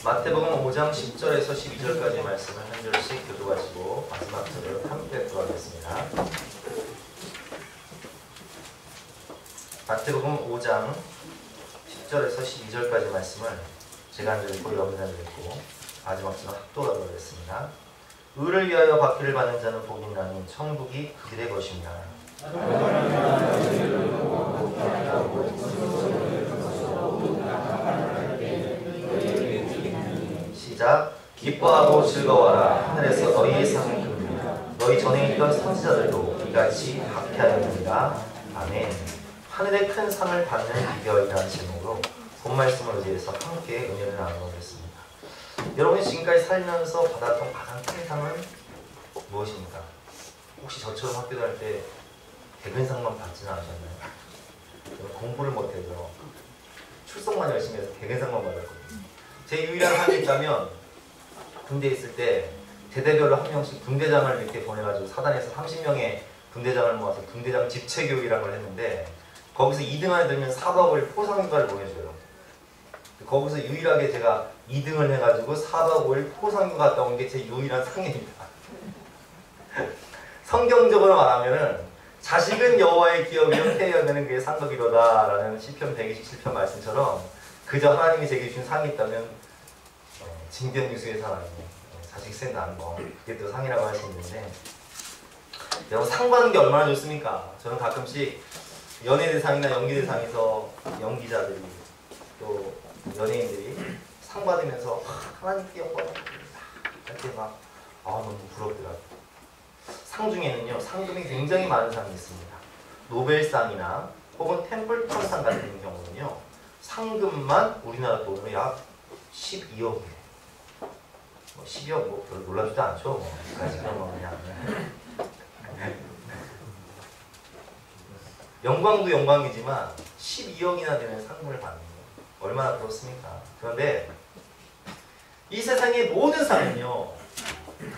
마태복음 5장 10절에서 12절까지의 말씀을 한 절씩 교도하시고 마지막 절을 함께 교도하겠습니다. 마태복음 5장 10절에서 12절까지 말씀을 제가 한 절 읽고 여러분이 한 절 읽고 마지막 절은 합독하도록 하겠습니다. 의를 위하여 받기를 받는 자는 복이 있나니 천국이 그들의 것입니다. 시작. 기뻐하고 즐거워라. 하늘에서 너희의 상을 듭니다. 너희 전에 있던 선지자들도 이같이 박해하였느니라. 아멘. 하늘의 큰 상을 받는 비결이라는 제목으로 본 말씀을 의지해서 함께 은혜를 나누겠습니다. 여러분이 지금까지 살면서 받았던 가장 큰 상은 무엇입니까? 혹시 저처럼 학교 다닐 때 대근상만 받지는 않으셨나요? 공부를 못해서 출석만 열심히 해서 대근상만 받았거든요. 제 유일한 상이 있다면 군대에 있을 때 대대별로 한 명씩 분대장을 이렇게 보내가지고 사단에서 30명의 분대장을 모아서 분대장 집체교육이라는 걸 했는데 거기서 2등 안에 들면 4박 5일 포상휴가를 보내줘요. 거기서 유일하게 제가 2등을 해가지고 4박 5일 포상휴가 갔다 온 게 제 유일한 상입니다. 성경적으로 말하면은 자식은 여호와의 기업이요 폐하면은 그의 상급이로다 라는 시편 127편 말씀처럼 그저 하나님이 제게 준 상이 있다면 징변유수의 상 아니에요. 자식 생난 거 그게 또 상이라고 할 수 있는데 여러분 상 받는 게 얼마나 좋습니까? 저는 가끔씩 연예대상이나 연기대상에서 연기자들이 또 연예인들이 상 받으면서 하나님께 영광을 드립니다 이렇게 막 너무 부럽더라고요. 상 중에는요 상금이 굉장히 많은 상이 있습니다. 노벨상이나 혹은 템플턴상 같은 경우는요 상금만 우리나라 돈으로 약 12억이에요. 12억 뭐 별로 놀라지도 않죠. 그냥 영광도 영광이지만 12억이나 되는 상금을 받는 거 얼마나 그렇습니까? 그런데 이 세상의 모든 상은요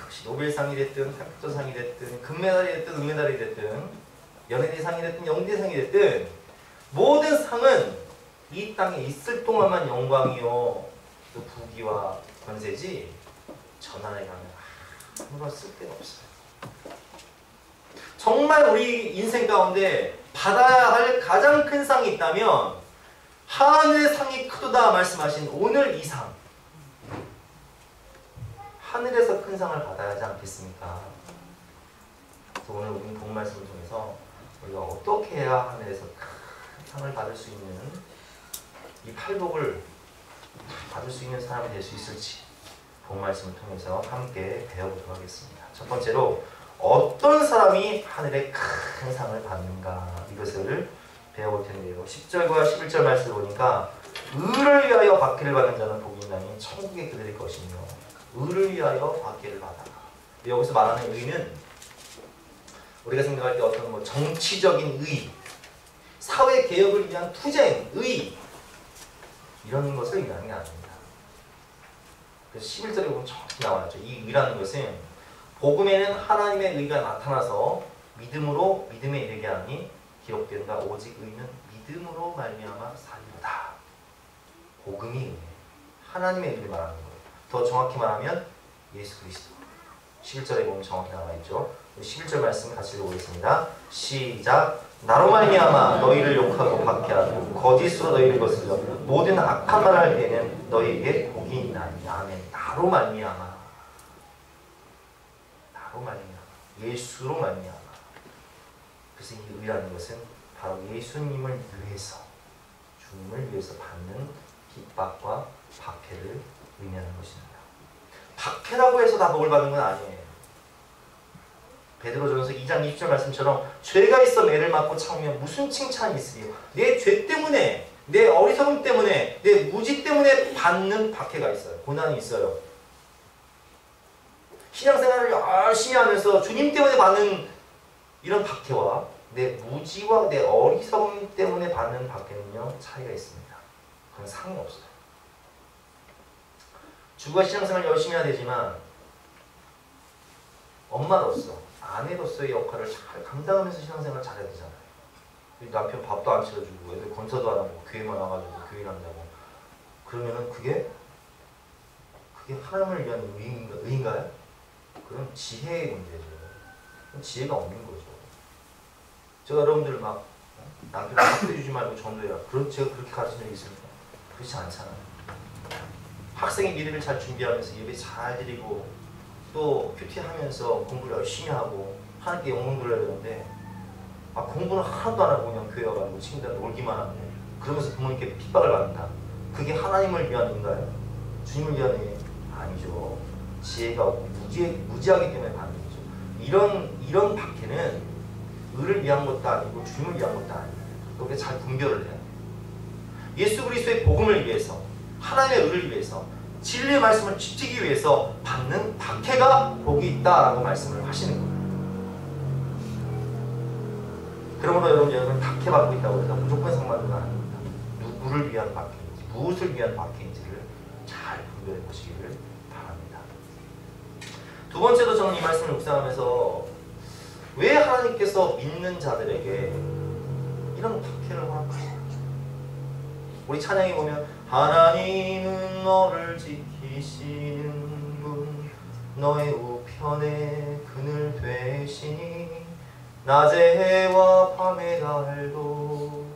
혹시 노벨상이 됐든 템플턴상이 됐든 금메달이 됐든 은메달이 됐든 연예대상이 됐든 연기대상이 됐든 모든 상은 이 땅에 있을 동안만 영광이요 또 부귀와 권세지 전하에 가면 아무런 쓸데가 없어요. 정말 우리 인생 가운데 받아야 할 가장 큰 상이 있다면 하늘의 상이 크도다 말씀하신 오늘 이 상 하늘에서 큰 상을 받아야 하지 않겠습니까? 그래서 오늘 우리는 본 말씀을 통해서 우리가 어떻게 해야 하늘에서 큰 상을 받을 수 있는 이 팔복을 받을 수 있는 사람이 될 수 있을지 본 말씀을 통해서 함께 배워보도록 하겠습니다. 첫 번째로 어떤 사람이 하늘의 큰 상을 받는가 이것을 배워볼 텐데요. 10절과 11절 말씀을 보니까 의를 위하여 박해를 받는 자는 복이 있나니 천국에 그들의 것이며 의를 위하여 박해를 받아라. 여기서 말하는 의는 우리가 생각할 때 어떤 뭐 정치적인 의, 사회 개혁을 위한 투쟁, 의 이런 것을 의미하는 게 아닙니다. 그래서 11절에 보면 정확히 나와있죠. 이 의라는 것은 복음에는 하나님의 의가 나타나서 믿음으로 믿음에 이르게 하니 기록된다. 오직 의는 믿음으로 말미암아 살리로다. 복음이 의예요. 하나님의 의를 말하는 거예요. 더 정확히 말하면 예수 그리스도. 11절에 보면 정확히 나와있죠. 11절 말씀 같이 읽어보겠습니다. 시작. 나로 말미암아 너희를 욕하고 박해하고 거짓으로 너희를 거스려 모든 악한 말을 할 때에는 너희에게 복이 있나니. 아멘. 나로 말미암아 예수로 말미암아. 그래서 이 의라는 것은 바로 예수님을 위해서 주님을 위해서 받는 핍박과 박해를 의미하는 것입니다. 박해라고 해서 다 복을 받는 건 아니에요. 베드로전서 2장 20절 말씀처럼 죄가 있어 매를 맞고 참으면 무슨 칭찬이 있으리요. 내 죄 때문에 내 어리석음 때문에 내 무지 때문에 받는 박해가 있어요. 고난이 있어요. 신앙생활을 열심히 하면서 주님 때문에 받는 이런 박해와 내 무지와 내 어리석음 때문에 받는 박해는요 차이가 있습니다. 그건 상이 없어요. 주가 신앙생활을 열심히 해야 되지만 엄마로서 아내로서의 역할을 잘 감당하면서 신앙생활을 잘해야 되잖아요. 남편 밥도 안 차려주고 애들 건사도 안 하고 교회만 와가지고 교회를 한다고 그러면은 그게 그게 하나님을 위한 의인가요? 그건 지혜의 문제죠. 지혜가 없는 거죠. 제가 여러분들 막 남편을 학대해주지 말고 전도해라. 제가 그렇게 가르친 적이 있습니까? 그렇지 않잖아요. 학생이 미래를 잘 준비하면서 예배 잘 드리고 또 큐티하면서 공부를 열심히 하고 하나님께 영광 돌려야 되는데 공부는 하나도 안 하고 그냥 교회 와가지고 친구들이랑 놀기만 하고 그러면서 부모님께 핍박을 받는다. 그게 하나님을 위한 의인가요? 주님을 위한 의인? 아니죠. 지혜가 없고 무지하기 때문에 받는 거죠. 이런 박해는 의를 위한 것도 아니고 주님을 위한 것도 아니에요. 그렇게 잘 분별을 해요. 예수 그리스도의 복음을 위해서 하나님의 의를 위해서 진리의 말씀을 지키기 위해서 받는 박해가 복이 있다라고 말씀을 하시는 거예요. 그러므로 여러분 박해받고 있다고 해서 무조건 상관은 아닙니다. 누구를 위한 박해인지 무엇을 위한 박해인지를 잘 분별해 보시기를 바랍니다. 두 번째로 저는 이 말씀을 묵상하면서 왜 하나님께서 믿는 자들에게 이런 박해를 허락하시는지, 우리 찬양에 보면 하나님은 너를 지키시는 분, 너의 우편에 그늘 되시니 낮의 해와 밤의 달도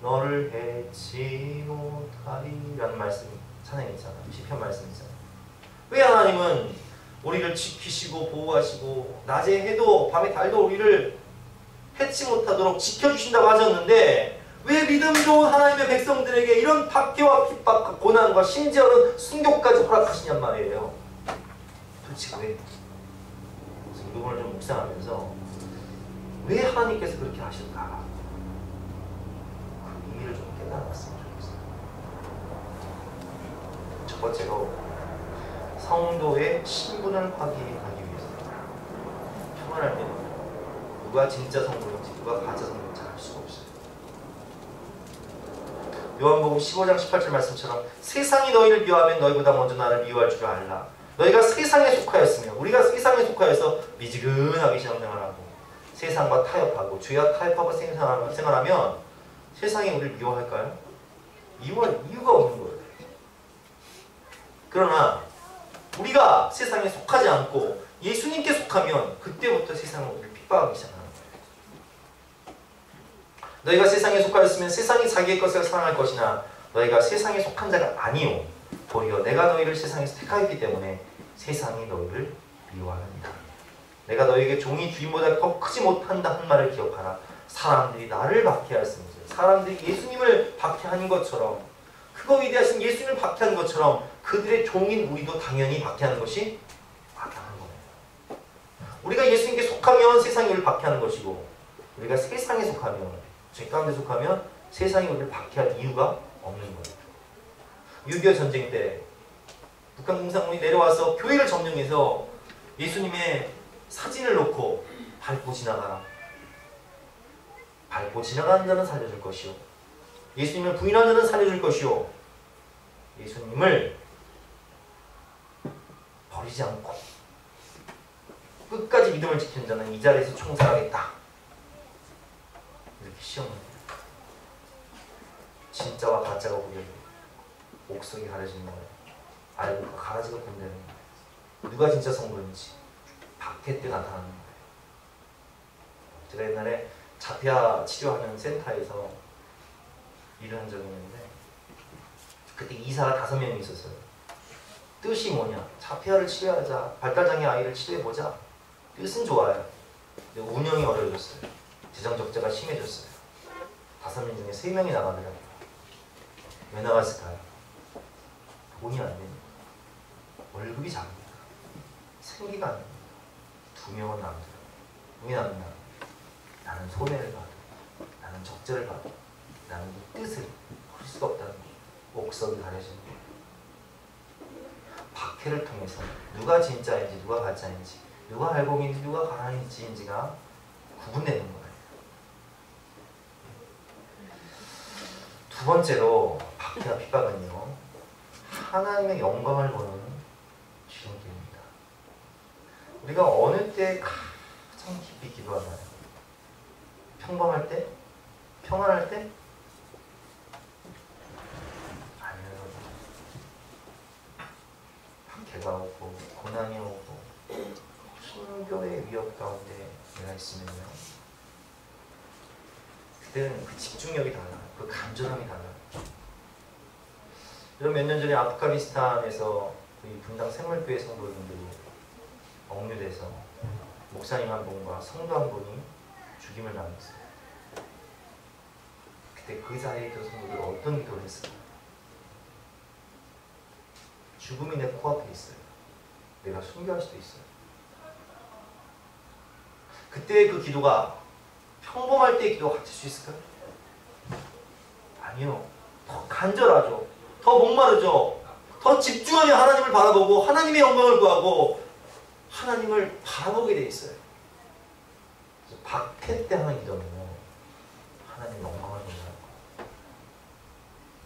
너를 해치 못하리 라는 말씀이 찬양에 있잖아요. 시편 말씀이 있잖아요. 왜 하나님은 우리를 지키시고 보호하시고 낮의 해도 밤의 달도 우리를 해치 못하도록 지켜주신다고 하셨는데 왜 믿음 좋은 하나님의 백성들에게 이런 박해와 핍박과 고난과 심지어는 순교까지 허락하시냔 말이에요. 도대체 왜? 그래서 이 부분을 좀 묵상하면서 왜 하나님께서 그렇게 하실까? 그 의미를 좀 깨달았으면 좋겠어요. 첫 번째로 성도의 신분을 확인하기 위해서입니다. 평안할 때는 누가 진짜 성도인지 누가 가짜 성도인지 알 수가 없어요. 요한복음 15장 18절 말씀처럼 세상이 너희를 미워하면 너희보다 먼저 나를 미워할 줄 알라. 너희가 세상에 속하였으며 우리가 세상에 속하여서 미지근하게 신앙생활하고 세상과 타협하고 죄와 타협하고 생활하면 세상이 우리를 미워할까요? 미워할 이유가 없는 거예요. 그러나 우리가 세상에 속하지 않고 예수님께 속하면 그때부터 세상은 우리를 핍박하기 시작하는 거예요. 너희가 세상에 속하였으면 세상이 자기의 것을 사랑할 것이나 너희가 세상에 속한 자가 아니오 도리어 내가 너희를 세상에서 택하였기 때문에 세상이 너희를 미워하느니라. 내가 너희에게 종이 주인보다 더 크지 못한다 한 말을 기억하라. 사람들이 나를 박해하였으니 사람들이 예수님을 박해하는 것처럼 크고 위대하신 예수님을 박해하는 것처럼 그들의 종인 우리도 당연히 박해하는 것이 마땅한 거예요. 우리가 예수님께 속하면 세상이 우리를 박해하는 것이고 우리가 세상에 속하면 죄 가운데 속하면 세상이 우리를 박해할 이유가 없는 거예요. 6.25 전쟁 때 북한 공산군이 내려와서 교회를 점령해서 예수님의 사진을 놓고 밟고 지나가라. 밟고 지나가는 자는 살려줄 것이요 예수님을 부인하는 자는 살려줄 것이요 예수님을 버리지 않고 끝까지 믿음을 지키는 자는 이 자리에서 총살하겠다. 이렇게 시험합니다. 진짜와 가짜가 구별돼요. 옥석이 가려지는 거예요. 알고 가라지가 분대는 거예요. 누가 진짜 성도인지 박해 때 나타나는 거예요. 제가 옛날에 자폐아 치료하는 센터에서 일을 한 적이 있는데 그때 이사가 5명이 있었어요. 뜻이 뭐냐? 자폐아를 치료하자. 발달장애 아이를 치료해보자. 뜻은 좋아요. 근데 운영이 어려워졌어요. 재정적자가 심해졌어요. 5명 중에 3명이 나가더라고요. 왜 나갔을까요? 돈이 안 됩니다. 월급이 작으니까. 생기가 안 됩니다. 2명은 남더라고요. 왜 남냐? 나는 손해를 받아. 나는 적절을 받아. 나는 이 뜻을 할 수가 없다는 거예요. 옥석이 가려지는 거예요. 박해를 통해서 누가 진짜인지 누가 가짜인지 누가 알곡인지 누가 가라앉지인지가 구분되는 거예요. 두 번째로 박해와 핍박은요 하나님의 영광을 보는 지름길입니다. 우리가 어느 때 가장 깊이 기도하나요? 평범할 때? 평안할 때? 아니요. 문제가 오고 고난이 오고 순교의 위협 가운데 내가 있으면요, 그때는 그 집중력이 달라요. 그 간절함이 달라요. 여러분, 몇 년 전에 아프가니스탄에서 이 분당 생물교회 성도분들이 억류돼서 목사님 한 분과 성도 한 분이 죽임을 당했어요. 그때 그 사이에 있던 성도들 어떤 기도를 했을까요? 죽음이 내 코앞에 있어요. 내가 순교할 수도 있어요. 그때의 그 기도가 평범할 때의 기도가 같을 수 있을까요? 아니요. 더 간절하죠. 더 목마르죠. 더 집중하며 하나님을 바라보고 하나님의 영광을 구하고 하나님을 바라보게 돼 있어요. 박해 때 하는 기도는요, 하나님의 영광을 본다는 거예요.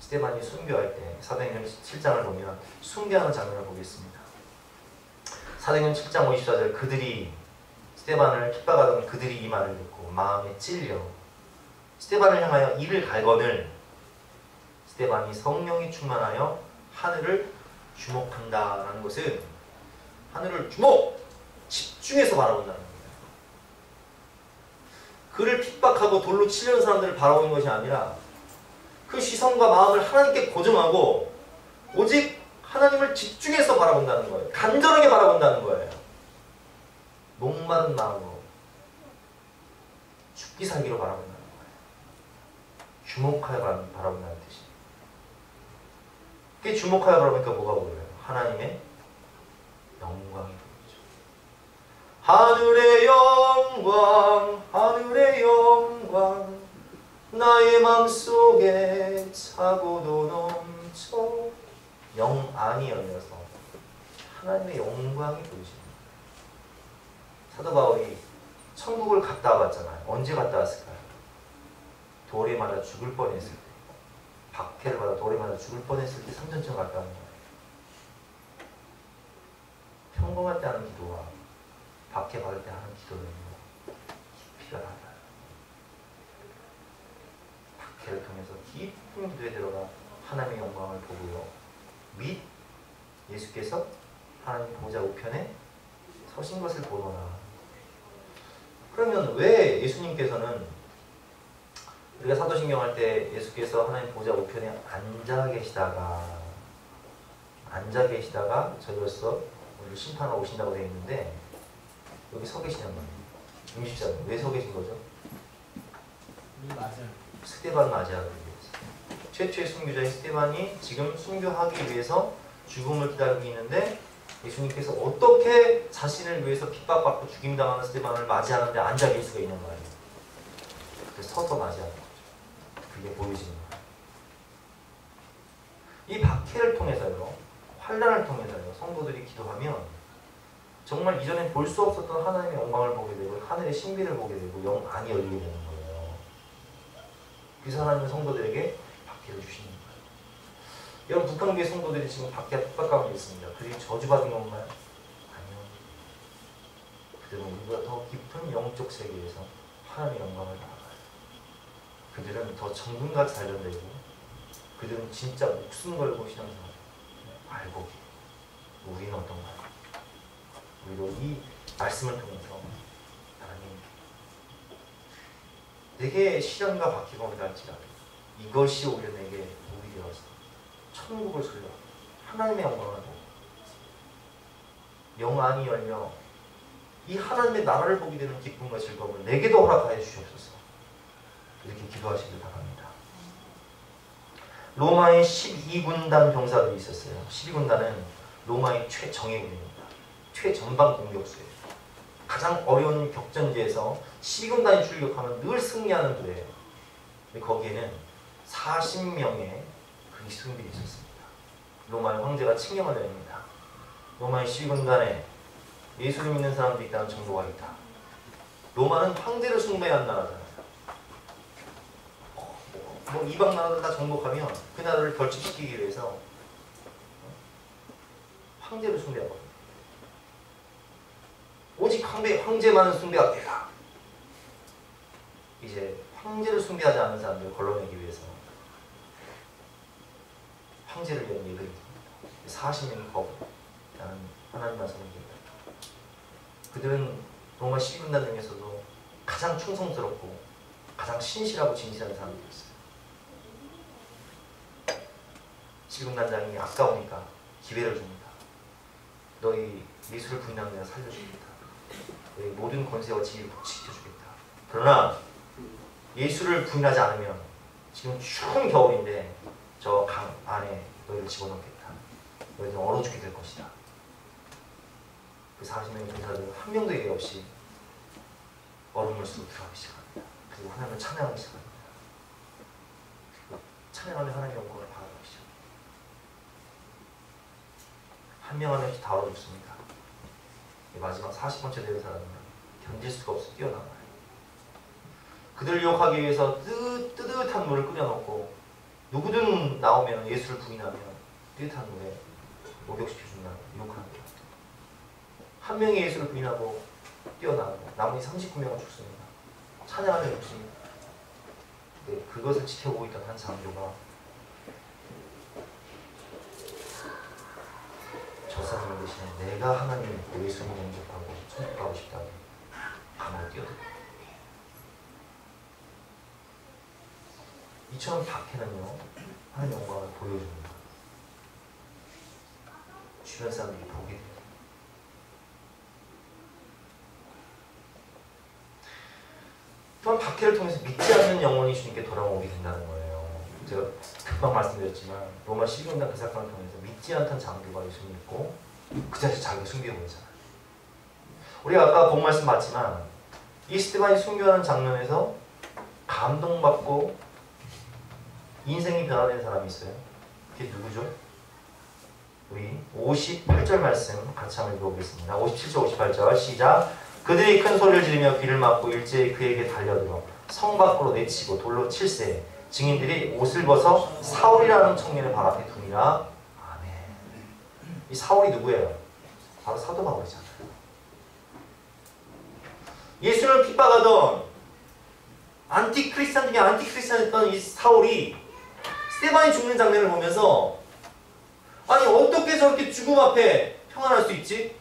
스데반이 순교할 때 사도행전 7장을 보면 순교하는 장면을 보겠습니다. 사도행전 7장 54절, 그들이 스데반을 핍박하던 그들이 이 말을 듣고 마음에 찔려 스데반을 향하여 이를 갈거늘 스데반이 성령이 충만하여 하늘을 주목한다라는 것은 하늘을 집중해서 바라본다는 거예요. 그를 핍박하고 돌로 치려는 사람들을 바라보는 것이 아니라 그 시선과 마음을 하나님께 고정하고 오직 하나님을 집중해서 바라본다는 거예요. 간절하게 바라본다는 거예요. 목마른 마음으로 죽기 살기로 바라본다는 거예요. 주목하여 바라본다는 뜻이에요. 그게 주목하여 바라보니까 뭐가 보여요? 하나님의 영광이 보이죠. 하늘의 영광, 하늘의 영광, 나의 맘속에 차고도 넘쳐. 영 안이 열려서 하나님의 영광이 보이십니다. 사도 바울이 천국을 갔다 왔잖아요. 언제 갔다 왔을까요? 돌에 맞아 죽을 뻔했을 때, 박해를 받아 돌에 맞아 죽을 뻔했을 때 3년쯤 갔다 온 거예요. 평범할 때 하는 기도와 박해 받을 때 하는 기도는요, 깊이가 달라요. 박해를 통해서 깊은 기도에 들어가 하나님의 영광을 보고요, 및 예수께서 하나님 보좌 우편에 서신 것을 보노라. 그러면 왜 예수님께서는, 우리가 사도신경 할 때 예수께서 하나님 보좌 우편에 앉아 계시다가 저희로서 우리를 심판하러 오신다고 되어 있는데, 여기 서 계시는 거예요. 60절. 왜 서 계신 거죠? 맞아요. 스데반 맞이하기 위해서. 최초의 순교자인 스데반이 지금 순교하기 위해서 죽음을 기다리고 있는데, 예수님께서 어떻게 자신을 위해서 핍박받고 죽임당하는 스데반을 맞이하는데 앉아 계실 수가 있는 거예요. 그래서 서서 맞이하는 거죠. 그게 보여지는 거예요. 이 박해를 통해서요, 환난을 통해서요, 성도들이 기도하면 정말 이전에 볼 수 없었던 하나님의 영광을 보게 되고 하늘의 신비를 보게 되고 영 안이 열리게 되는 거예요. 그래서 하나님은 성도들에게 박해를 주시는 거예요. 여러분, 북한교회 성도들이 지금 박해와 핍박 가운데 있습니다. 그들이 저주받은 건가요? 아니요. 그들은 우리보다 더 깊은 영적 세계에서 하나님의 영광을 나아가요. 그들은 더 정금같이 단련되고, 그들은 진짜 목숨 걸고 신앙생활을 알고, 우리는 어떤가요? 우리도 이 말씀을 통해서 하나님, 내게 시련과 박해가 온다 할지라도 이것이 오히려 내게 복이 되어서 천국을 소유하고 하나님의 영광을 보고 영 안이 열려 이 하나님의 나라를 보게 되는 기쁨과 즐거움을 내게도 허락하여 주시옵소서. 이렇게 기도하시길 바랍니다. 로마의 12군단 병사들이 있었어요. 12군단은 로마의 최정예군입니다. 최전방 공격수예요. 가장 어려운 격전지에서 12군단이 출격하면 늘 승리하는 부대예요. 거기에는 40명의 그리스도인들이 있었습니다. 로마의 황제가 칙령을 내립니다. 로마의 12군단에 예수를 믿는 사람들이 있다는 정보가 있다. 로마는 황제를 숭배하는 나라잖아요. 뭐 이방 나라들 다 정복하면 그 나라를 결집시키기 위해서 황제를 숭배하거든요. 오직 황제만은 숭배가 되라. 이제 황제를 숭배하지 않는 사람들을 걸러내기 위해서 황제를 위한 예배를 40명이 거부하는 하나님 말씀입니다. 그들은 로마 12군단 중에서도 가장 충성스럽고 가장 신실하고 진실한 사람들이었어요. 12군단장이 아까우니까 기회를 줍니다. 너희 예수를 부인하면 내가 살려주겠다. 너희 모든 권세와 지위를 지켜주겠다. 그러나 예수를 부인하지 않으면 지금 추운 겨울인데 저 강 안에 너희를 집어넣겠다. 너희들은 얼어 죽게 될 것이다. 그 40명의 군사들은 한 명도 예외 없이 얼음물 속으로 들어가기 시작합니다. 그리고 하나님을 찬양하기 시작합니다. 찬양하며 하나님의 영광을 바라보기 시작합니다. 한 명 한 명씩 다 얼어 죽습니다. 마지막 40번째 되는 사람은 견딜 수가 없어 뛰어나와요. 그들을 유혹하기 위해서 뜨뜻한 물을 끓여놓고 누구든 나오면 예수를 부인하면 뜨뜻한 물에 목욕시켜준다고 유혹합니다. 한 명이 예수를 부인하고 뛰어나고 나머지 39명은 죽습니다. 찬양하며 죽습니다. 근데 그것을 지켜보고 있던 한 장교가 저 사람을 대신에 내가 하나님을 믿고 예수님 영접하고 천국 가고 싶다고 감옥에 뛰어듭니다. 이처럼 박해는요 하나님의 영광을 보여줍니다. 주변 사람들이 보게 됩니다. 또한 박해를 통해서 믿지 않는 영혼이 주님께 돌아오게 된다는 거예요. 제가 금방 말씀드렸지만 로마 12군단 그 사건을 통해서 믿지 않던 장교가 예수를 믿고 그 자리에서 자기가 순교해버리잖아요. 우리가 아까 본 말씀 봤지만 이 스데반이 순교하는 장면에서 감동받고 인생이 변화된 사람이 있어요. 그게 누구죠? 우리 58절 말씀 같이 한번 읽어보겠습니다. 57절 58절 시작. 그들이 큰 소리를 지르며 귀를 막고 일제히 그에게 달려들어 성 밖으로 내치고 돌로 칠세. 증인들이 옷을 벗어 사울이라는 청년을 발 앞에 두니라. 아멘. 이 사울이 누구예요? 바로 사도 바울이잖아요. 예수를 핍박하던 안티크리스찬 중에 안티크리스찬이었던 이 사울이 스데반이 죽는 장면을 보면서 아니 어떻게 저렇게 죽음 앞에 평안할 수 있지?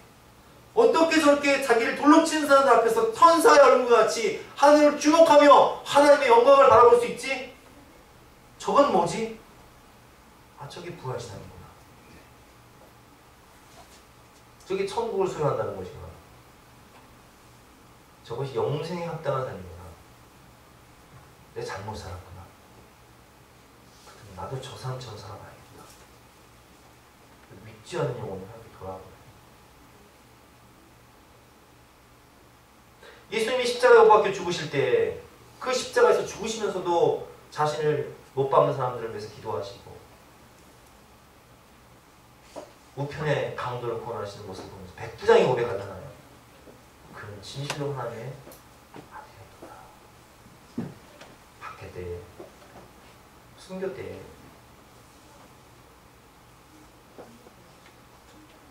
어떻게 저렇게 자기를 돌로 치는 사람들 앞에서 천사의 얼굴과 같이 하늘을 주목하며 하나님의 영광을 바라볼 수 있지? 저건 뭐지? 아 저게 부활신 삶이구나. 저게 천국을 소유한다는 것이구나. 저것이 영생에 합당한 삶이구나. 내가 잘못 살았구나. 나도 저 사람처럼 살아봐야겠다. 믿지 않는 영혼이 하나님께 돌아가거든요. 예수님이 십자가에 못 박혀 죽으실 때 그 십자가에서 죽으시면서도 자신을 못 박는 사람들을 위해서 기도하시고 우편의 강도를 구원하시는 모습을 보면서 백부장이 고백하잖아요. 그는 진실로 하나님의 아들이었구나. 박해 때에 순교 때에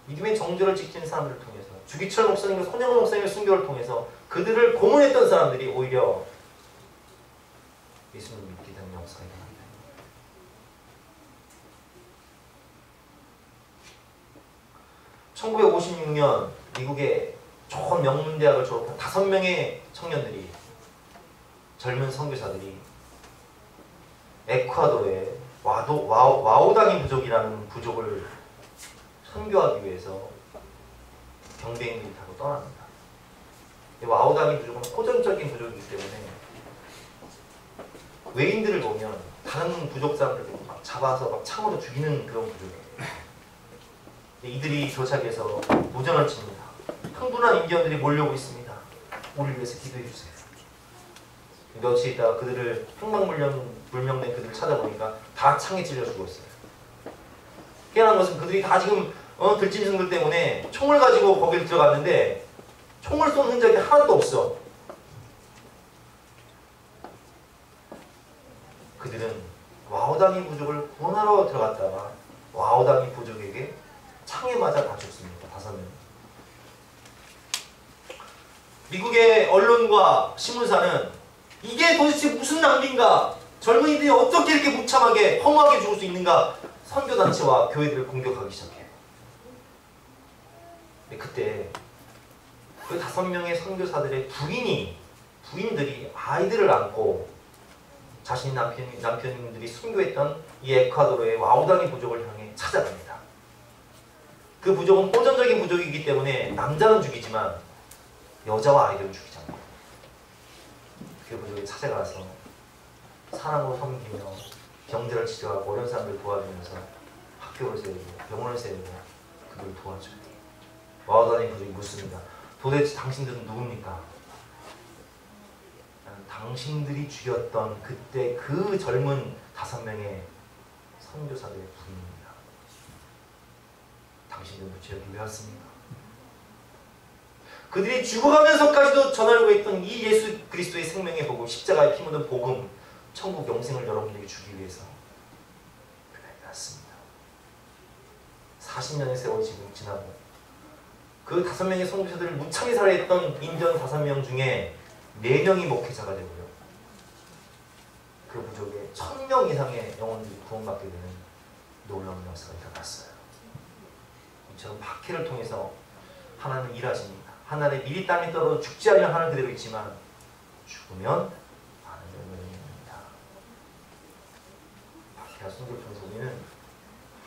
믿음의 정조를 지키는 사람들을 통해서 주기철 목사님과 손영훈 목사님의 순교를 통해서 그들을 고문했던 사람들이 오히려 예수님을 믿게 되는 역사가 일어납니다. (1956년) 미국의 좋은 명문대학을 졸업한 5명의 청년들이 젊은 선교사들이 에콰도르의 와오다니 부족이라는 부족을 선교하기 위해서 경비행기를 타고 떠납니다. 와오다니 부족은 호전적인 부족이기 때문에 외인들을 보면 다른 부족 사람들을 막 잡아서 막 창으로 죽이는 그런 부족이에요. 이들이 도착해서 무전을 칩니다. 흥분한 인디언들이 몰려오고 있습니다. 우리를 위해서 기도해 주세요. 며칠 있다가 그들을 행방불명된 그들을 찾아보니까 다 창에 찔려 죽었어요. 깨어난 것은 그들이 다 지금 들짐승들 때문에 총을 가지고 거기를 들어갔는데 총을 쏜 흔적이 하나도 없어. 그들은 와오다니 부족을 구원하러 들어갔다가 와오다니 부족에게 창에 맞아 다 죽습니다. 5명. 미국의 언론과 신문사는 이게 도대체 무슨 낭비인가? 젊은이들이 어떻게 이렇게 무참하게 허무하게 죽을 수 있는가? 선교단체와 교회들을 공격하기 시작해요. 근데 그때 그 5명의 선교사들의 부인들이 아이들을 안고 자신 남편들이 순교했던 이 에콰도르의 와우다니 부족을 향해 찾아갑니다. 그 부족은 호전적인 부족이기 때문에 남자는 죽이지만 여자와 아이들은 죽이지 않고 그 부족에 찾아가서 사람으로 섬기며 병들을 치료하고 어려운 사람들 도와주면서 학교를 세우고 병원을 세우고 그걸 도와줘요. 와우다니 부족이 묻습니다. 도대체 당신들은 누굽니까? 당신들이 죽였던 그때 그 젊은 5명의 선교사들의 부인입니다. 당신들은 도대체 여기 왜 왔습니까? 그들이 죽어가면서까지도 전하려고 했던 이 예수 그리스도의 생명의 복음, 십자가에 피 묻은 복음, 천국 영생을 여러분들에게 주기 위해서 그날이 왔습니다. 40년의 세월이 지금 지나고 그 5명의 선교사들을 무참히 살해했던 인전 5명 중에 4명이 목회자가 되고요. 그 부족에 1000명 이상의 영혼들이 구원받게 되는 놀라운 역사가 일어났어요. 이처럼 박해를 통해서 하나님은 일하십니다. 하늘에 미리 땅에 떨어져 죽지 않으려 하는 그대로 있지만 죽으면 많은 열매를 맺습니다. 박해와 순교를 통해서 우리는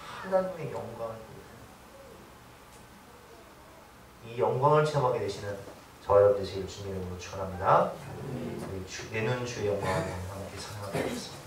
하나님의 영광을 보게 됩니다. 이 영광을 체험하게 되시는 저와 여러분 되시길 주님의 이름으로 축원합니다. 내는 주의 영광을 함께 찬양하겠습니다.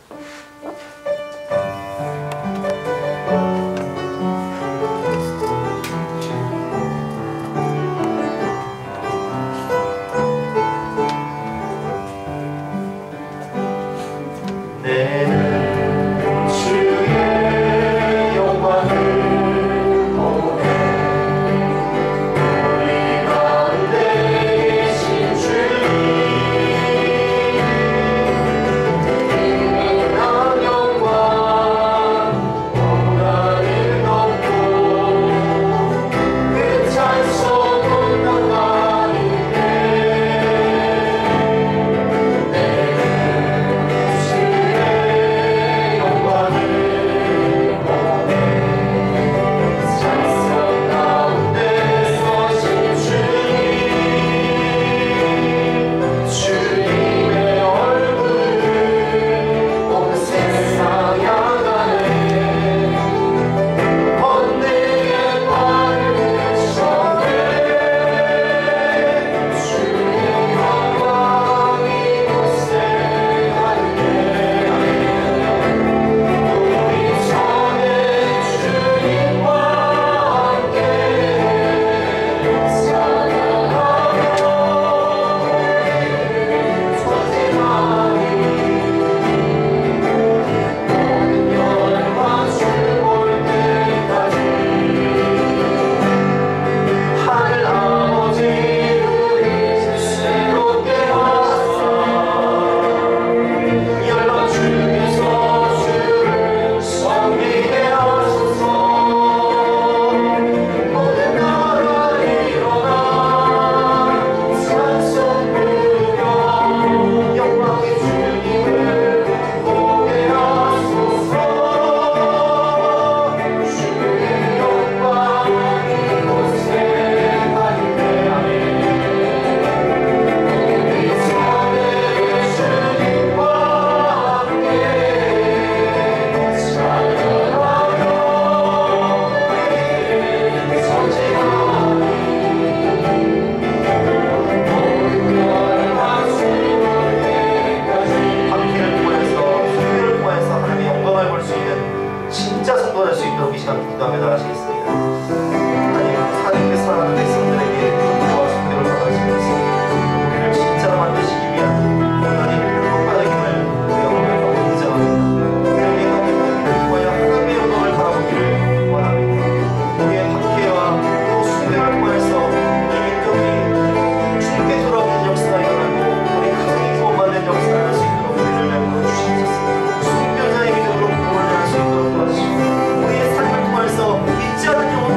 우리의 삶을 통해서 믿지 않는 영혼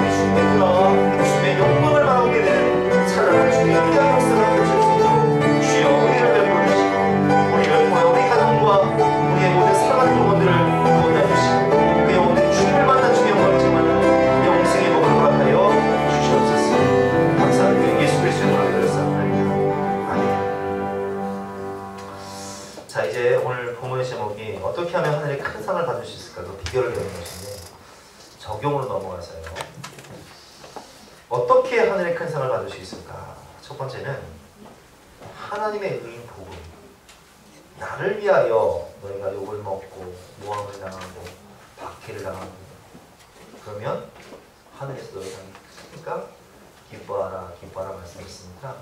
넘어가서요. 어떻게 하늘의 큰 상을 받을 수 있을까? 첫 번째는 하나님의 의인 복음. 나를 위하여 너희가 욕을 먹고 모함을 당하고 박해를 당하고 그러면 하늘에서 너희가 크니까 기뻐하라 기뻐하라 말씀했습니다.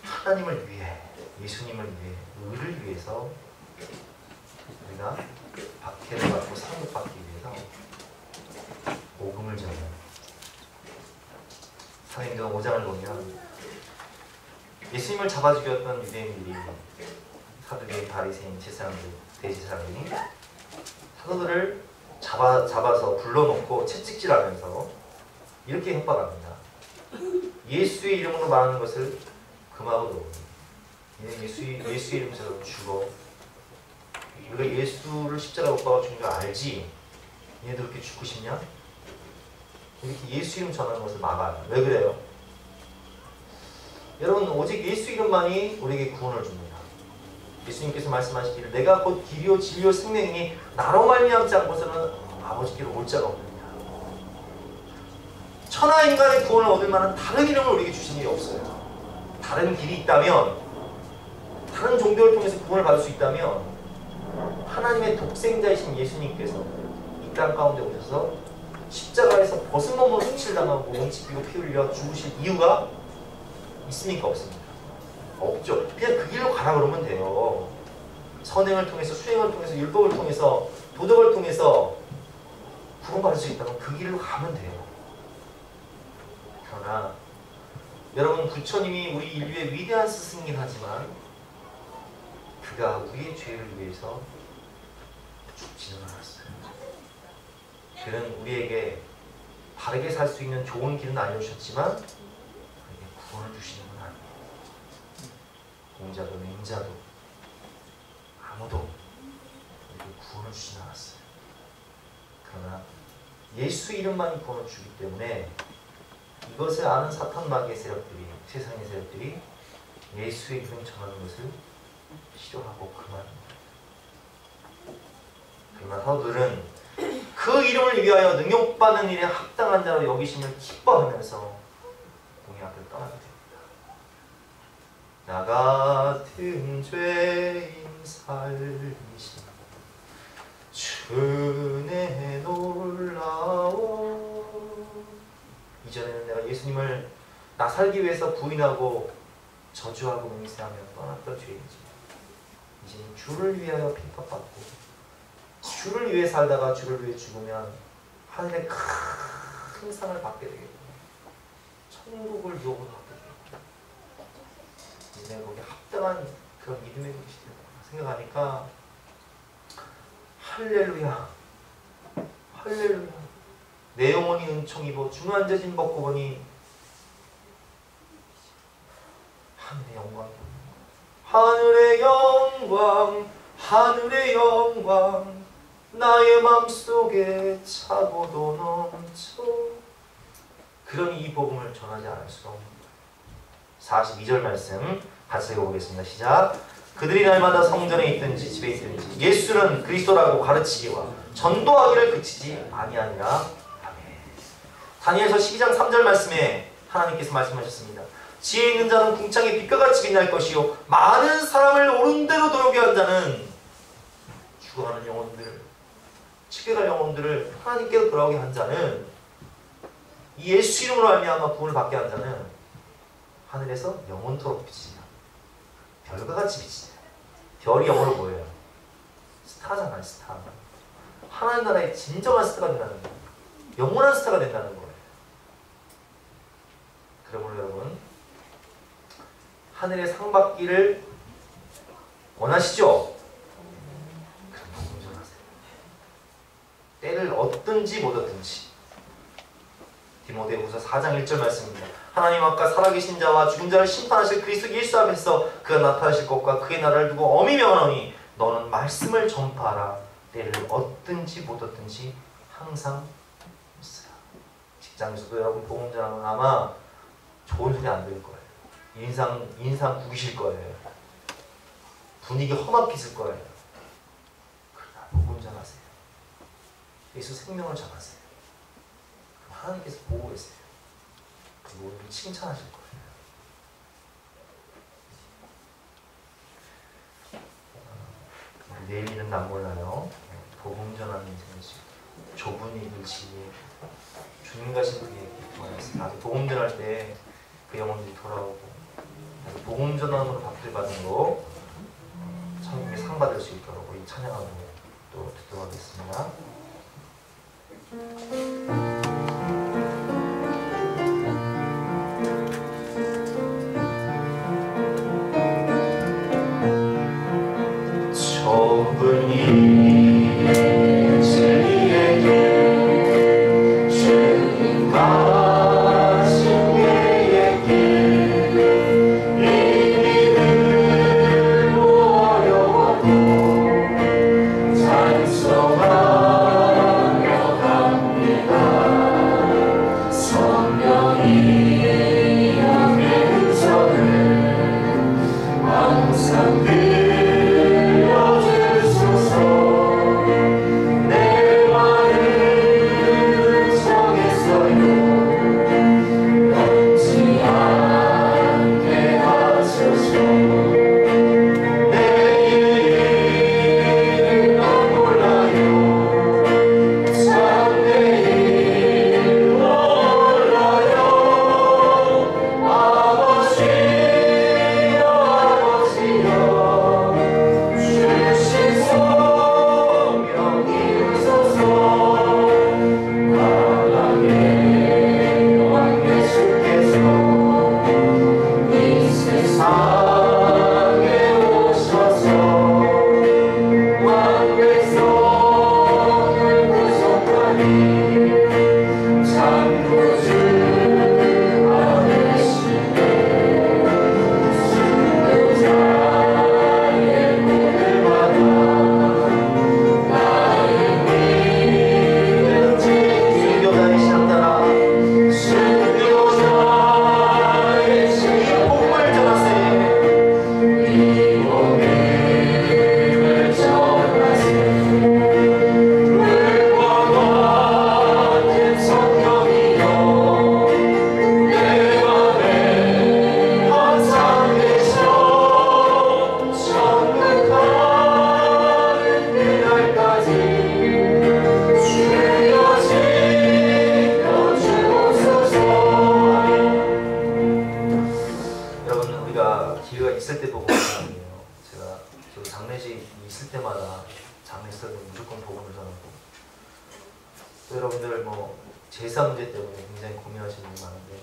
하나님을 위해 예수님을 위해 의를 위해서 우리가 박해를 받고 상급받기 위해서 복음을 전하는 사도행전 5장을 보면 예수님을 잡아 죽였던 유대인들이 사두개인 바리새인 대제사장들이 사도들을 잡아서 불러놓고 채찍질하면서 이렇게 협박합니다. 예수의 이름으로 말하는 것을 금하고 너는 예수의 이름으로 죽어. 우리가 예수를 십자가에 못 박아 죽은 줄 알지? 얘네도 그렇게 죽고 싶냐? 이렇게 예수 이름 전하는 것을 막아요. 왜 그래요? 여러분 오직 예수 이름만이 우리에게 구원을 줍니다. 예수님께서 말씀하시기를 내가 곧 길이요 진리요 생명이니 나로 말미암지 않고서는 아버지께로 올 자가 없느니라. 천하 인간의 구원을 얻을 만한 다른 이름을 우리에게 주신 일이 없어요. 다른 길이 있다면 다른 종교를 통해서 구원을 받을 수 있다면 하나님의 독생자이신 예수님께서 이 땅 가운데 오셔서 십자가에서 벗은 몸으로 수칠당하고 몸 찢기고 피 흘려 죽으실 이유가 있습니까? 없습니까? 없죠. 그냥 그 길로 가라 그러면 돼요. 선행을 통해서 수행을 통해서 율법을 통해서 도덕을 통해서 구원받을 수 있다면 그 길로 가면 돼요. 그러나 여러분 부처님이 우리 인류의 위대한 스승이긴 하지만 그가 우리의 죄를 위해서 죽지는 않았어요. 그는 우리에게 바르게 살 수 있는 좋은 길은 알려주셨지만 우리에게 구원을 주시는 건 아니에요. 공자도 맹자도 아무도 우리에게 구원을 주시지 않았어요. 그러나 예수 이름만이 구원을 주기 때문에 이것을 아는 사탄 마귀의 세력들이 세상의 세력들이 예수의 이름 전하는 것을 싫어하고 그만합니다. 그러나 사도들은 그 이름을 위하여 능욕받는 일에 합당한 자로 여기심을 기뻐하면서 공의 앞을 떠나게 됩니다. 나 같은 죄인 살리신 주내 놀라워. 이전에는 내가 예수님을 나 살기 위해서 부인하고 저주하고 맹세하며 떠났던 죄인이지만 이제는 주를 위하여 핍박받고 주를 위해 살다가 주를 위해 죽으면 하늘의 큰 상을 받게 되겠고 천국을 유혹으로 받게 되겠고 이제 거기에 합당한 그런 믿음의 것이 되구나 생각하니까 할렐루야 할렐루야 내 영혼이 은총 입어 주는 앉아진 벗고 보니 하늘의 영광 하늘의 영광 하늘의 영광 나의 맘속에 차고도 넘쳐. 그러니 이 복음을 전하지 않을 수가 없습니다. 42절 말씀 같이 읽어보겠습니다. 시작. 그들이 날마다 성전에 있든지 집에 있든지 예수는 그리스도라고 가르치기와 전도하기를 그치지 아니하니라. 아멘. 다니엘서 12장 3절 말씀에 하나님께서 말씀하셨습니다. 지혜 있는 자는 궁창의 빛과 같이 빛날 것이요 많은 사람을 옳은 대로 도우게 한 자는 죽어가는 영혼들 치게갈 영혼들을 하나님께로 돌아오게 한 자는 이 예수 이름으로 말미암아 구원을 받게 한 자는 하늘에서 영원토록 비치냐 별과 같이 비치냐. 별이 영어로 뭐예요? 스타잖아요. 스타. 하나님 나라의 진정한 스타가 된다는 거예요. 영원한 스타가 된다는 거예요. 그러므로 여러분 하늘의 상 받기를 원하시죠? 때를 얻든지 못 얻든지. 디모데후서 4장 1절 말씀입니다. 하나님 앞과 살아계신 자와 죽은 자를 심판하실 그리스도 예수 앞에서 그가 나타나실 것과 그의 나라를 두고 엄히 명하노니 너는 말씀을 전파하라. 때를 얻든지 못 얻든지 항상 있으라. 직장에서도 여러분 복음 전하면 아마 좋은 소리 안 들을 거예요. 인상 구기실 거예요. 분위기 험악해질 거예요. 그러나 복음 전하세요. 예수 생명을 잡았어요. 그럼 하나님께서 보고 계세요. 그리고 우리를 칭찬하실 거예요. 내일은 난 몰라요. 복음 전하는 인생이죠. 좁은 이길 지혜. 주님과 신부의 통하였어요. 나도 복음 전할 때 그 영혼들이 돌아오고 복음 전함으로 받기를 받은 거 천국에 상 받을 수 있도록 우리 찬양하고 또 듣도록 하겠습니다. 좁은 인생에게 주님 가신 그의 길 이 길을 어려워도 찬송하며 갑니다. 성령이 영의 음성을 항상 제사 문제 때문에 굉장히 고민하시는 분이 많은데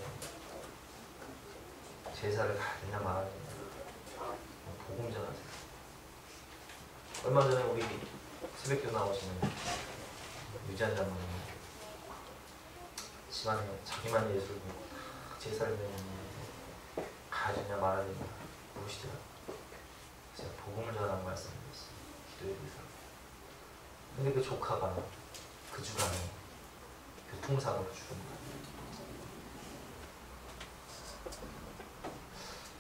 제사를 가야 되냐 말아야 되냐 복음 전하세요. 얼마 전에 우리 새벽교 나오시는 유지한 장로님 집안에 자기만 예수를 믿고 제사를 드리는데 가야 되냐 말아야 되냐 물으시더라고요. 제가 복음을 전하는 말씀드렸어요. 기도해 주세요. 근데 그 조카가 그 주간에 교통사고로 죽은 거예요.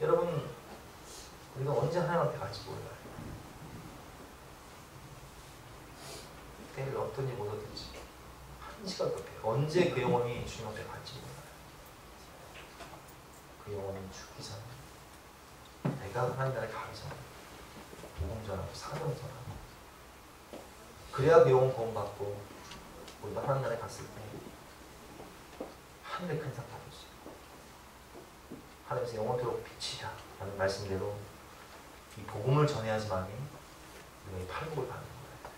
여러분, 우리가 언제 하나님한테 갈지 몰라요. 내일 어떤 일이 오든지 한 시간 급해요. 언제 그 영혼이 주님 앞에 갈지 몰라요. 그 영혼이 죽기 전에 내가 하나님 나라에 가기 전에 복음 전하고 사명 전하고 그래야 그 영혼 구원받고 우리가 하나님 나라에 갔을 때 하늘의 큰 상 받을 수 있고 하나님께서 영원토록 빛이라 라는 말씀대로 이 복음을 전해야지만이 우리가 이 팔복을 받는 거예요.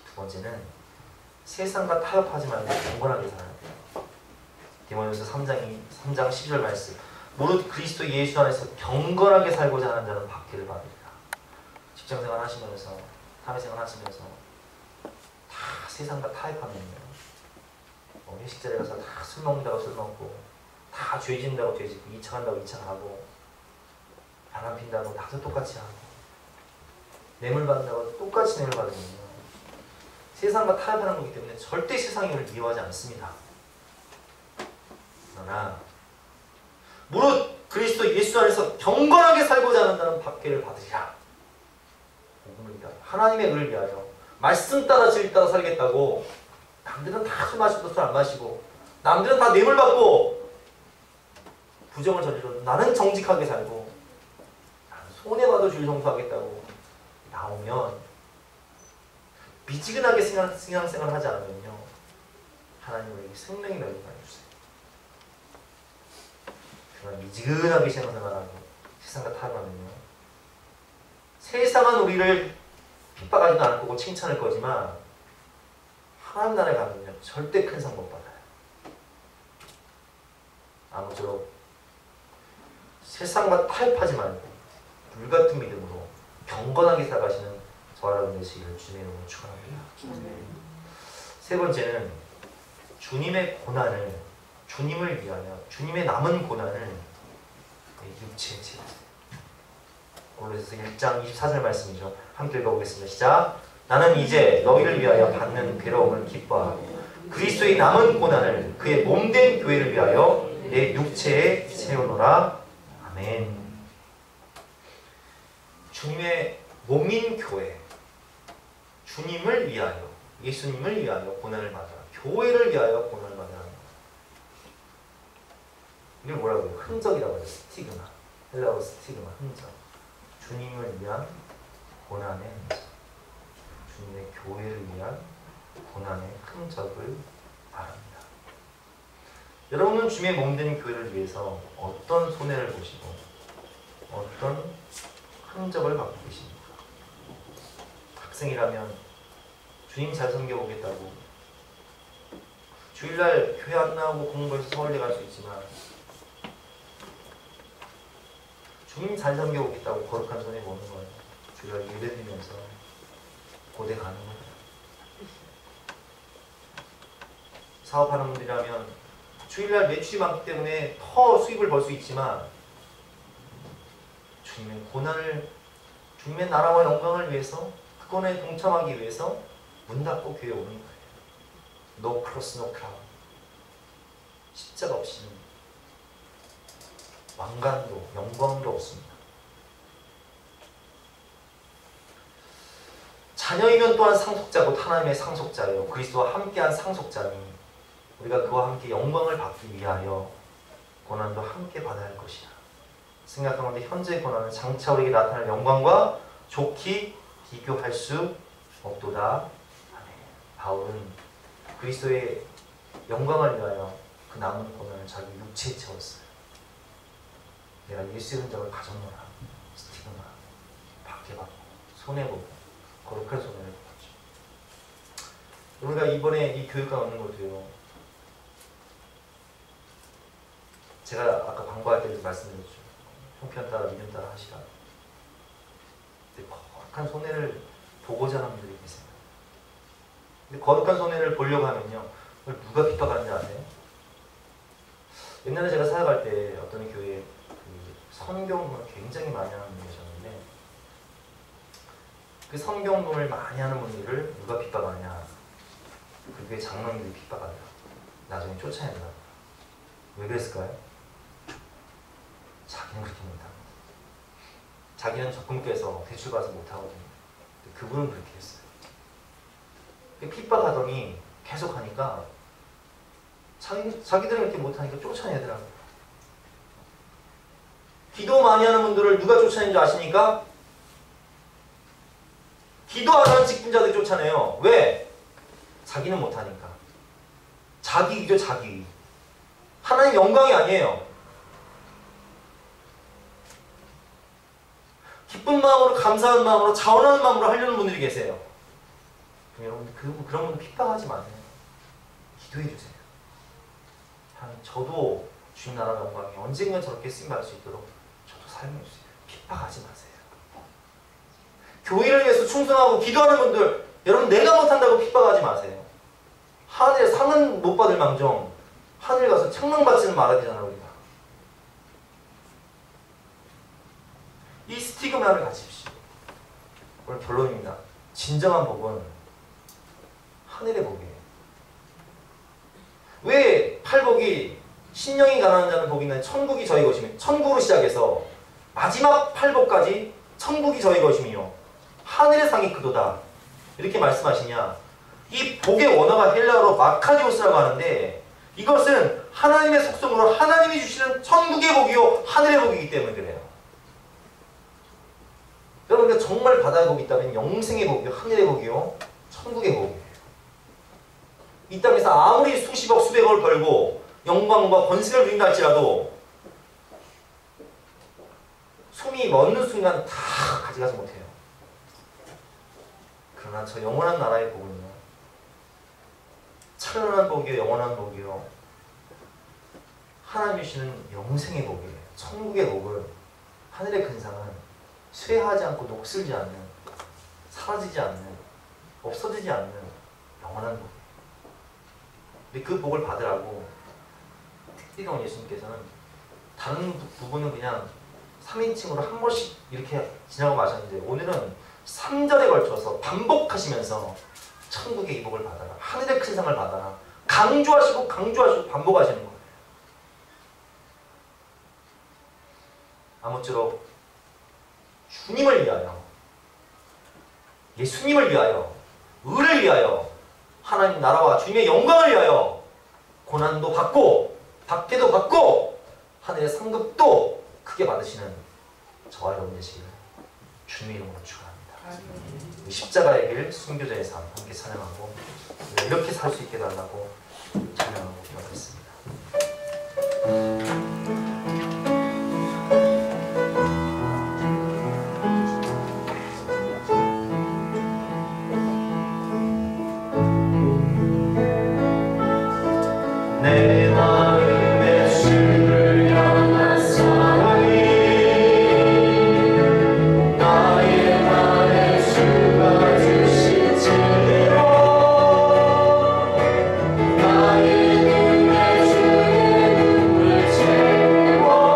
두 번째는 세상과 타협하지 말고 경건하게 살아야 돼요. 디모데후서 3장 12절 말씀 무릇 그리스도 예수 안에서 경건하게 살고자 하는 자는 박해를 받으리라. 직장생활 하시면서 사회생활 하시면서 다 세상과 타협하면요 회식 자리에 가서 다 술 먹는다고 술 먹고 다 죄진다고 죄짓고 2차 간다고 2차 가고 바람 핀다고 다들 똑같이 하고 뇌물 받는다고 똑같이 뇌물 받으면요 세상과 타협하는 거기 때문에 절대 세상이 우리를 미워하지 않습니다. 그러나 무릇 그리스도 예수 안에서 경건하게 살고자 하는 자는 박해를 받으리라. 복음을 위하여 하나님의 의를 위하여 말씀 따라 진리 따라 살겠다고 남들은 다 술 마시고 술 안 마시고 남들은 다 뇌물 받고 부정을 저지르고 나는 정직하게 살고 나는 손해봐도 주일 성수하겠다고 나오면 미지근하게 신앙생활 하지 않으면요 하나님 우리에게 생명의 면류관을 주세요. 그런 미지근하게 신앙생활하고 세상과 타협하면요 세상은 우리를 핍박하지도 않을 거고 칭찬할 거지만 하나님 나라에 가면요 절대 큰 상 못 받아요. 아무쪼록 세상과 타협하지 말고 불같은 믿음으로 경건하게 살아가시는 저와 여러분 되시기를 주님의 이름으로 축원합니다. 세 번째는 주님의 고난을 주님을 위하여 주님의 남은 고난을 육체에 채우세요. 골로새서 1장 24절 말씀이죠. 함께 읽어보겠습니다. 시작. 나는 이제 너희를 위하여 받는 괴로움을 기뻐하고 그리스도의 남은 고난을 그의 몸된 교회를 위하여 내 육체에 채우노라. 아멘. 주님의 몸인 교회, 주님을 위하여, 예수님을 위하여 고난을 받아, 교회를 위하여 고난을 받아. 이걸 뭐라고 해요? 흔적이라고 해요. 스티그마. 헬라어 스티그마, 흔적. 주님을 위한 고난의 흔적. 주님의 교회를 위한 고난의 흔적을 말합니다. 여러분은 주님의 몸된 교회를 위해서 어떤 손해를 보시고 어떤 흔적을 갖고 계십니까? 학생이라면 주님 잘 섬겨보겠다고 주일날 교회 안 나오고 공부해서 서울대 갈 수 있지만 주님 잘 섬겨보겠다고 거룩한 손해 보는 거예요. 주일날 예배드리면서 고대 가는 거예요. 사업하는 분들이라면 주일날 매출이 많기 때문에 더 수입을 벌 수 있지만 주님의 고난을 주님의 나라와 영광을 위해서 그 고난에 동참하기 위해서 문 닫고 교회에 오는 거예요. No cross, no crown. 십자가 없이는 왕관도 영광도 없습니다. 자녀이면 또한 상속자고 하나님의 상속자예요. 그리스도와 함께한 상속자니 우리가 그와 함께 영광을 받기 위하여 고난도 함께 받아야 할 것이다. 생각하는데 현재의 고난은 장차 우리에게 나타날 영광과 좋게 비교할 수 없도다. 바울은 그리스도의 영광을 위하여 그 남은 고난을 자기 육체에 채웠어요. 내가 예수의 흔적을 가졌노라. 스티그마, 박해받고 손해보고 거룩한 손해를 받죠. 우리가 이번에 이 교육관 얻는 것도요. 제가 아까 광고할 때도 말씀드렸죠. 형편 따라 믿음 따라 하시라. 근데 거룩한 손해를 보고자 하는 분들이 계세요. 근데 거룩한 손해를 보려고 하면요. 그걸 누가 핍박하는지 아세요? 옛날에 제가 사역할 때 어떤 교회에 선교운동을 굉장히 많이 하는 분이 계셨는데 그 선교운동을 많이 하는 분들을 누가 핍박하냐? 그 교회 장로님들이 핍박하더라. 나중에 쫓아낸다. 왜 그랬을까요? 자기는 그렇게 못합니다. 자기는 적금 깨서 대출 받아서 못하거든요. 그분은 그렇게 했어요. 핍박하더니 계속 하니까 자기들은 이렇게 못하니까 쫓아내더라고요. 기도 많이 하는 분들을 누가 쫓아내는지 아십니까? 기도 안 하는 직분자들이 쫓아내요. 왜? 자기는 못하니까. 자기이죠, 자기. 하나님 영광이 아니에요. 기쁜 마음으로, 감사하는 마음으로, 자원하는 마음으로 하려는 분들이 계세요. 여러분, 그런 분들 핍박하지 마세요. 기도해 주세요. 하나님, 저도 주님 나라 영광에 언젠가 저렇게 쓰임받을 수 있도록 저도 사용해 주세요. 핍박하지 마세요. 교회를 위해서 충성하고 기도하는 분들, 여러분 내가 못한다고 핍박하지 마세요. 하늘에 상은 못 받을 망정 하늘 가서 책망받지는 말아야 되잖아 우리가. 이 스티그마를 가지십시오. 오늘 결론입니다. 진정한 복은 하늘의 복이에요. 왜 팔복이 신령이 가난한 자는 복이 있나요? 천국이 저희 것이며, 천국으로 시작해서 마지막 팔복까지 천국이 저희 것이며 하늘의 상이 그도다. 이렇게 말씀하시냐? 이 복의 원어가 헬라어로 마카디오스라고 하는데 이것은 하나님의 속성으로 하나님이 주시는 천국의 복이요 하늘의 복이기 때문에 그래요. 여러분 정말 바다의 복이 있다면 영생의 복이요 하늘의 복이요 천국의 복이에요. 이 땅에서 아무리 수십억 수백억을 벌고 영광과 권세를 누린다 할지라도 숨이 멎는 순간 다 가져가지 못해요. 그러나 저 영원한 나라의 복은요 찬란한 복이요 영원한 복이요 하나님이 주시는 영생의 복이에요. 천국의 복은 하늘의 근상은 쇠하지 않고 녹슬지 않는 사라지지 않는 없어지지 않는 영원한 복이에요. 근데 그 복을 받으라고 특별히 예수님께서는 다른 부분은 그냥 3인칭으로 한 번씩 이렇게 지나고 마셨는데 오늘은 3절에 걸쳐서 반복하시면서 천국의 이 복을 받아라. 하늘의 큰 상을 받아라. 강조하시고 강조하시고 반복하시는 거예요. 아무쪼록 주님을 위하여 예수님을 위하여 의를 위하여 하나님 나라와 주님의 영광을 위하여 고난도 받고 박해도 받고 하늘의 상급도 크게 받으시는 저와 여러분 되시기를 주님의 이름으로 축원합니다. 십자가의 길 순교자의 삶 함께 찬양하고 이렇게 살 수 있게 달라고 찬양하고 기도하겠습니다. 내 마음에 주를 향한 사랑이 나의 말에 주가 주신 진리로 나의 눈에 주의 눈물 채워주소서.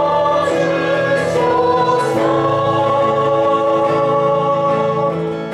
내 입술에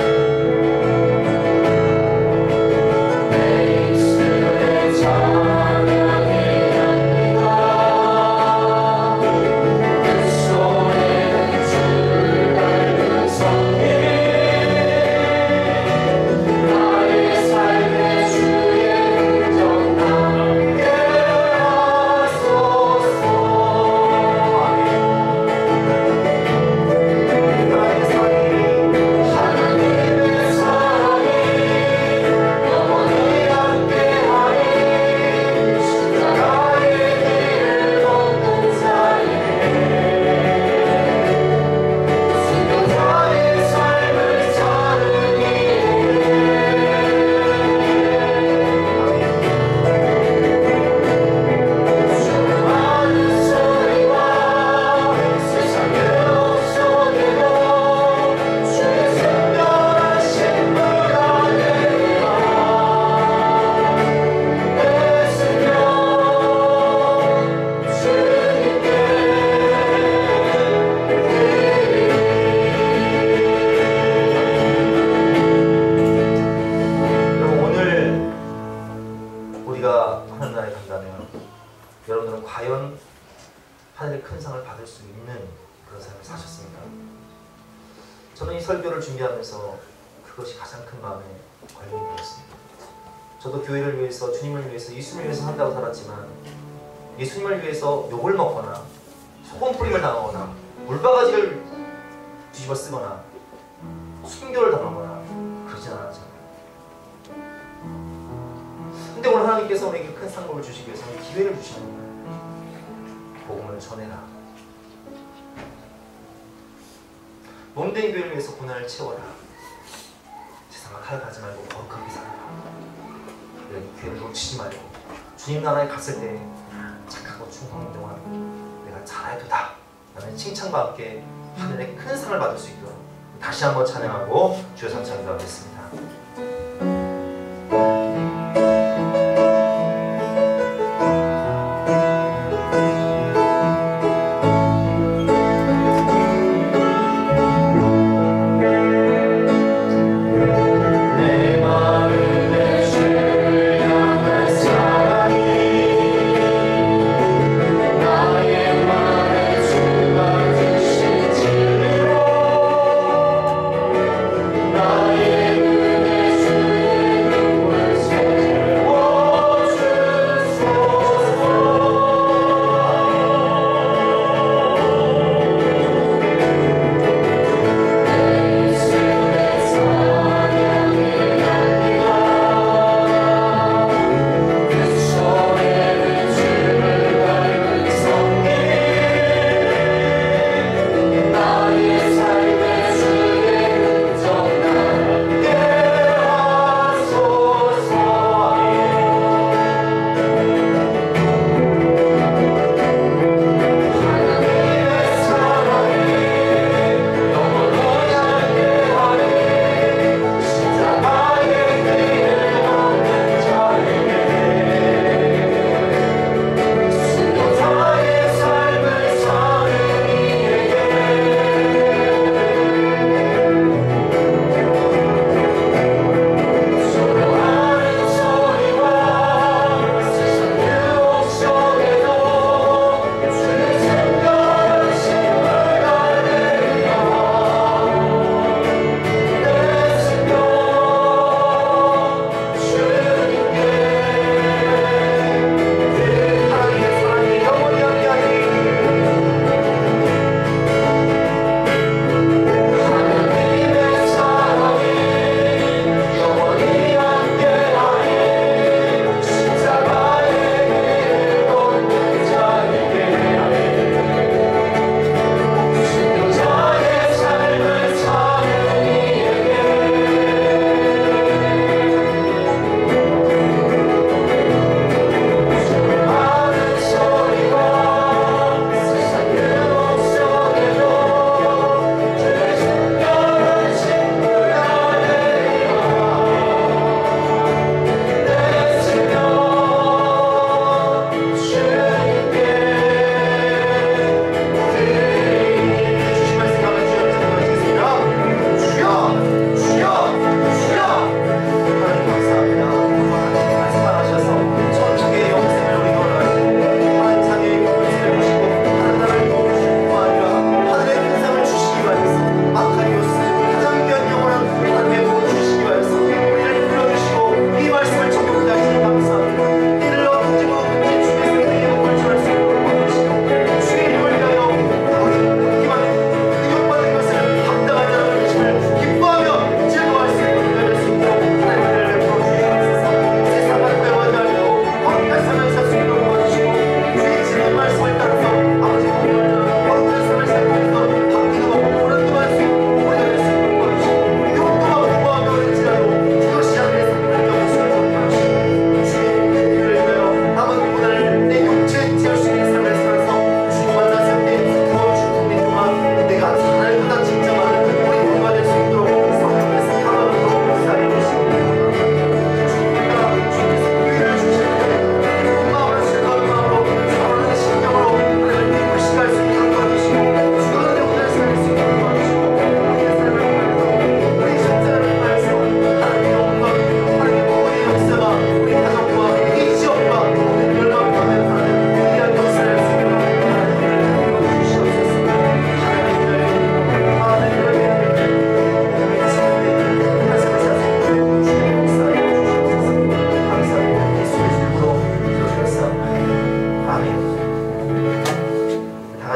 여러분들은 과연 하늘의 큰 상을 받을 수 있는 그런 삶을 사셨습니까? 저는 이 설교를 준비하면서 그것이 가장 큰 마음에 걸림이 되었습니다. 저도 교회를 위해서, 주님을 위해서, 예수님을 위해서 산다고 살았지만 예수님을 위해서 욕을 먹거나 소금 뿌림을 당하거나 물바가지를 뒤집어 쓰거나 순교를 당하거나 그러진 않았잖아요. 근데 오늘 하나님께서 우리에게 큰 상급을 주시기 위해서 기회를 주시는 거예요. 복음을 전해라. 몸된 교회를 위해서 고난을 채워라. 세상을 칼가지 말고 거룩하게 살아라. 내가 이 기회를 놓치지 말고 주님 나라에 갔을 때 착하고 충성인 동안 내가 잘해도다 라는 칭찬과 함께 하늘의 큰 상을 받을 수 있도록 다시 한번 찬양하고 주여 삼창 기도하겠습니다. 나의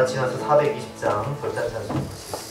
다같이 가서 420장 별단 찬송 보시겠습니다.